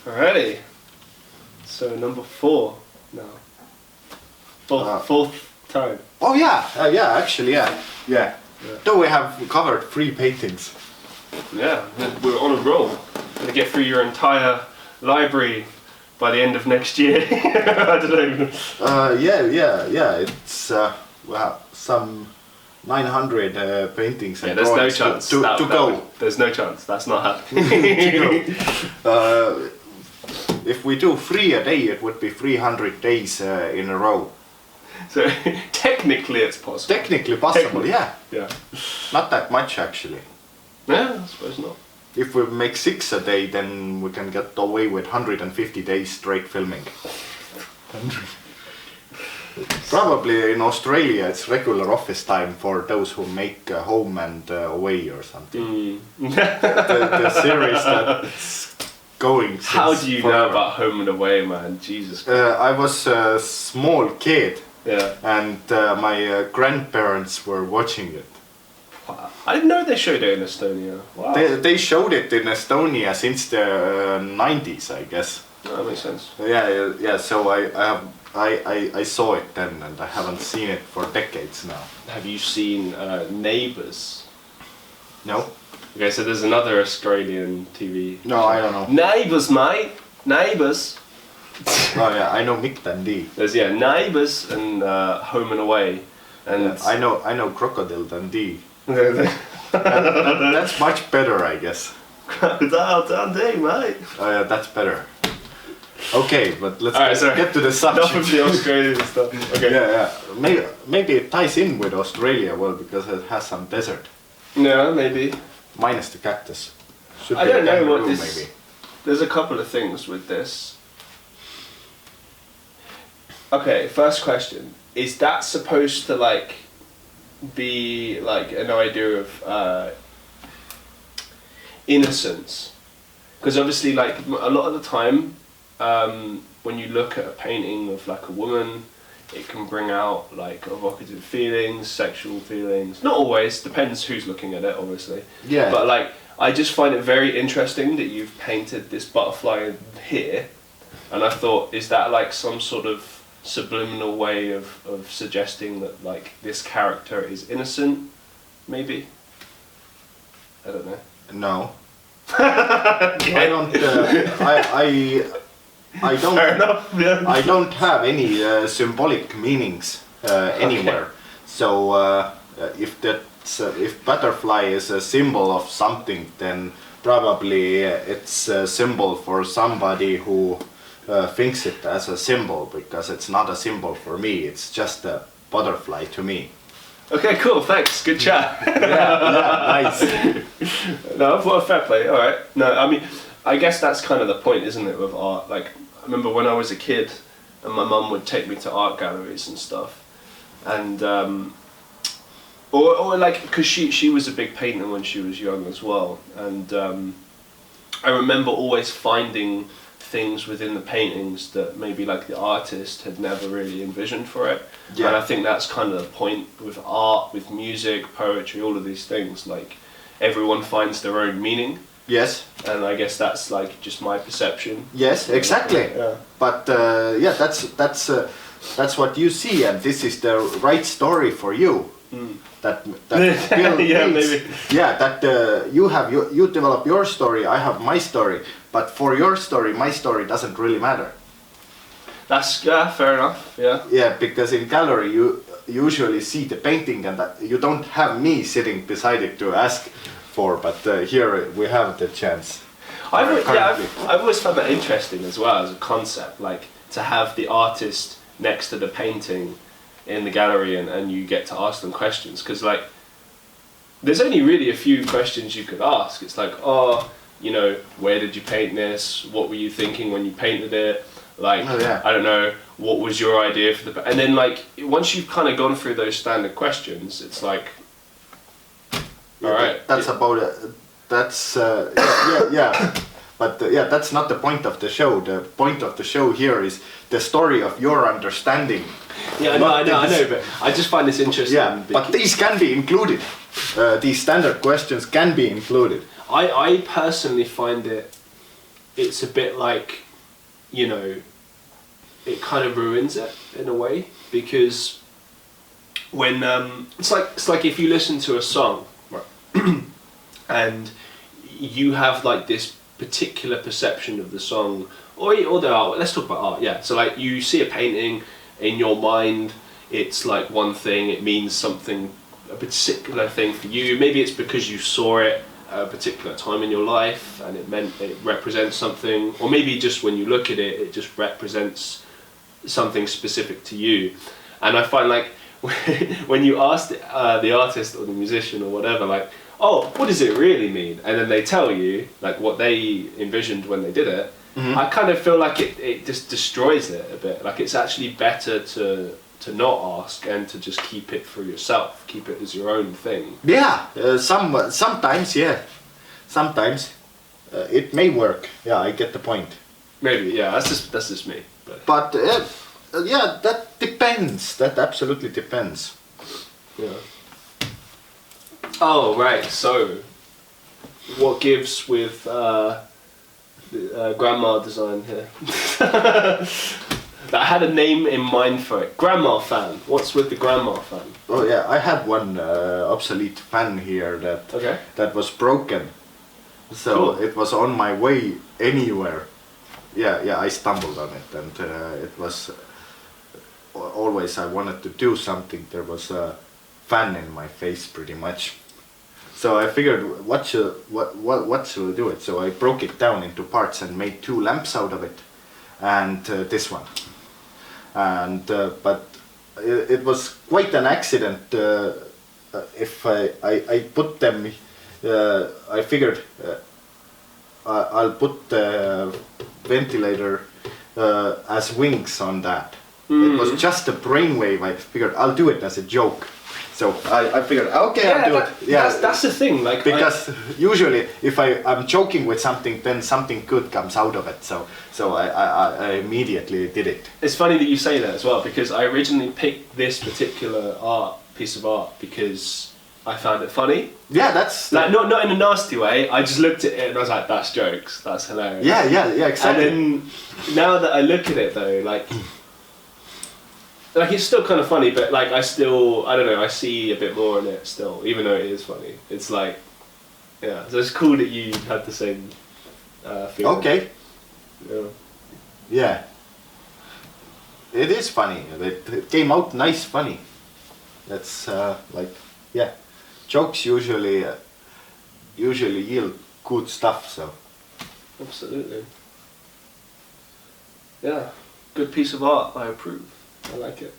Alrighty. So number 4 now. Fourth time. Oh yeah, actually, yeah. Though we have covered 3 paintings. Yeah, we're on a roll. Gonna get through your entire library by the end of next year. I don't know. Yeah. It's well, some 900 paintings. Yeah, and there's no drawings chance to go. There's no chance. That's not happening. If we do 3 a day, it would be 300 days in a row. So technically, it's possible. Technically possible, yeah. Yeah. Not that much actually. Yeah, I suppose not. If we make 6 a day, then we can get away with 150 days straight filming. Probably in Australia it's regular office time for those who make Home and Away or something. The series that's going since How do you know forever. about Home and Away, man? Jesus Christ. I was a small kid Yeah. and my grandparents were watching it. Wow. I didn't know they showed it in Estonia. Wow. They showed it in Estonia since the 90s, I guess. No, that makes sense. Yeah. So I saw it then, and I haven't seen it for decades now. Have you seen Neighbours? No? Okay, so there's another Australian TV. No, I don't know. Neighbours, mate. Neighbours. Oh yeah, I know Mick Dundee. There's Neighbours and Home and Away, and I know Crocodile Dundee. Crocodile That's much better, I guess. Dundee, mate. Oh yeah, that's better. Okay, but let's Alright, sorry. get to the Enough subject. of the Australian stuff. Okay. Yeah. Maybe it ties in with Australia well because it has some desert, No, maybe. minus the cactus. Should I be a don't know what kangaroo, this. maybe. There's a couple of things with this. Okay, first question: is that supposed to be like an idea of innocence? Because obviously, like a lot of the time, when you look at a painting of like a woman, it can bring out like evocative feelings, sexual feelings. Not always, depends who's looking at it, obviously. Yeah. But like, I just find it very interesting that you've painted this butterfly here, and I thought, is that like some sort of subliminal way of suggesting that like this character is innocent? Maybe. I don't know. No. Okay. I don't. I don't. Fair enough. Yeah. I don't have any symbolic meanings anywhere. Okay. So if butterfly is a symbol of something, then probably it's a symbol for somebody who thinks it as a symbol, because it's not a symbol for me. It's just a butterfly to me. Okay, cool. Thanks. Good chat. Yeah, nice. No, what a fair play. All right. No, I mean, I guess that's kind of the point, isn't it, with art? Like, I remember when I was a kid, and my mum would take me to art galleries and stuff, and or like, because she was a big painter when she was young as well, and I remember always finding things within the paintings that maybe like the artist had never really envisioned for it. Yeah. And I think that's kind of the point with art, with music, poetry, all of these things. Like, everyone finds their own meaning, Yes. and I guess that's like just my perception. Yes. Exactly. Yeah. But yeah, that's what you see, and this is the right story for you. That Bill Yeah, needs. maybe. Yeah, that you develop your story, I have my story, but for your story, my story doesn't really matter. That's fair enough. Yeah. Yeah, because in gallery you usually see the painting, and that you don't have me sitting beside it to ask for, but here we have the chance. I've always found that interesting as well as a concept, like to have the artist next to the painting in the gallery, and you get to ask them questions, because like there's only really a few questions you could ask. It's like, oh, you know, where did you paint this? What were you thinking when you painted it? Like, Oh, yeah. I don't know, what was your idea for the... And then like, once you've kind of gone through those standard questions, it's like, all right. That's about it. That's yeah. But yeah, that's not the point of the show. The point of the show here is the story of your understanding. Yeah, I know, but I just find this interesting. Yeah, but these can be included. These standard questions can be included. I personally find it it's a bit like, you know, it kind of ruins it in a way, because when it's like if you listen to a song, right, and you have like this particular perception of the song or the art. Let's talk about art. Yeah, so like you see a painting in your mind, it's like one thing, it means something, a particular thing for you. Maybe it's because you saw it at a particular time in your life and it represents something, or maybe just when you look at it, it just represents something specific to you. And I find like when you ask the artist or the musician or whatever, like, oh, what does it really mean? And then they tell you like what they envisioned when they did it. I kind of feel like it just destroys it a bit. Like it's actually better to not ask and to just keep it for yourself, keep it as your own thing. Yeah, sometimes, yeah. Sometimes it may work. Yeah, I get the point. Maybe, yeah, that's just me. But yeah, that depends. That absolutely depends. Yeah. Oh, right, so what gives with grandma design here? I had a name in mind for it. Grandma fan. What's with the grandma fan? Oh yeah, I have one obsolete fan here that was broken. So cool. It was on my way anywhere. Yeah, I stumbled on it, and it was always I wanted to do something. There was a fan in my face, pretty much. So I figured, what should I do it? So I broke it down into parts and made 2 lamps out of it, and this one. And but it was quite an accident. If I put them, I figured I'll put the ventilator as wings on that. It was just a brainwave. I figured I'll do it as a joke. So I figured, okay, I'll do it. Yeah, that's the thing. Like because usually if I'm joking with something, then something good comes out of it. So I immediately did it. It's funny that you say that as well, because I originally picked this particular piece of art because I found it funny. Yeah, that's like not in a nasty way. I just looked at it and I was like, that's jokes. That's hilarious. Yeah, exactly. And then now that I look at it though, like it's still kind of funny, but like I don't know, I see a bit more in it still, even though it is funny. It's like, yeah, so it's cool that you had the same feeling. Okay. Yeah. Yeah. It is funny. It came out nice funny. That's like, yeah, jokes usually yield good stuff, so. Absolutely. Yeah, good piece of art, I approve. I like it.